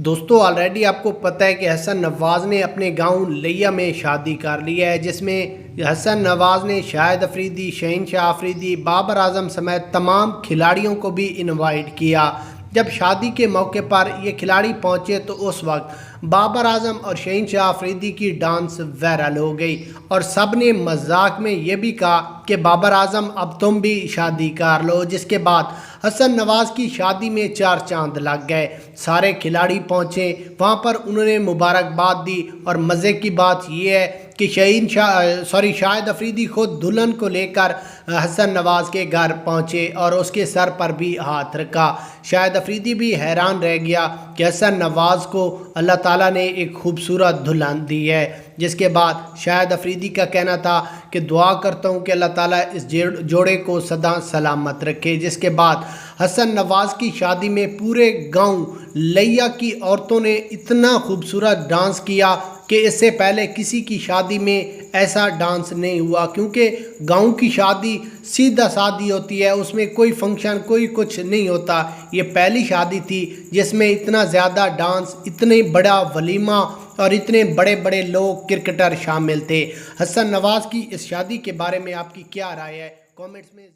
دوستو آلریڈی آپ کو پتہ ہے کہ حسن نواز نے اپنے گاؤں لیا میں شادی کر لی ہے، جس میں حسن نواز نے شاہد افریدی، شہنشاہ افریدی، بابر اعظم سمیت تمام کھلاڑیوں کو بھی انوائٹ کیا۔ جب شادی کے موقع پر یہ کھلاڑی پہنچے تو اس وقت بابر اعظم اور شہنشاہ افریدی کی ڈانس وائرل ہو گئی اور سب نے مذاق میں یہ بھی کہا کہ بابر اعظم اب تم بھی شادی کر لو، جس کے بعد حسن نواز کی شادی میں چار چاند لگ گئے۔ سارے کھلاڑی پہنچے، وہاں پر انہوں نے مبارکباد دی اور مزے کی بات یہ ہے کہ شاہد افریدی خود دلہن کو لے کر حسن نواز کے گھر پہنچے اور اس کے سر پر بھی ہاتھ رکھا۔ شاہد افریدی بھی حیران رہ گیا کہ حسن نواز کو اللہ تعالیٰ نے ایک خوبصورت دلہن دی ہے، جس کے بعد شاہد افریدی کا کہنا تھا کہ دعا کرتا ہوں کہ اللہ تعالیٰ اس جوڑے کو سدا سلامت رکھے۔ جس کے بعد حسن نواز کی شادی میں پورے گاؤں لیا کی عورتوں نے اتنا خوبصورت ڈانس کیا کہ اس سے پہلے کسی کی شادی میں ایسا ڈانس نہیں ہوا، کیونکہ گاؤں کی شادی سیدھا سادی ہوتی ہے، اس میں کوئی فنکشن کوئی کچھ نہیں ہوتا۔ یہ پہلی شادی تھی جس میں اتنا زیادہ ڈانس، اتنے بڑا ولیمہ اور اتنے بڑے بڑے لوگ کرکٹر شامل تھے۔ حسن نواز کی اس شادی کے بارے میں آپ کی کیا رائے ہے؟ کامنٹس میں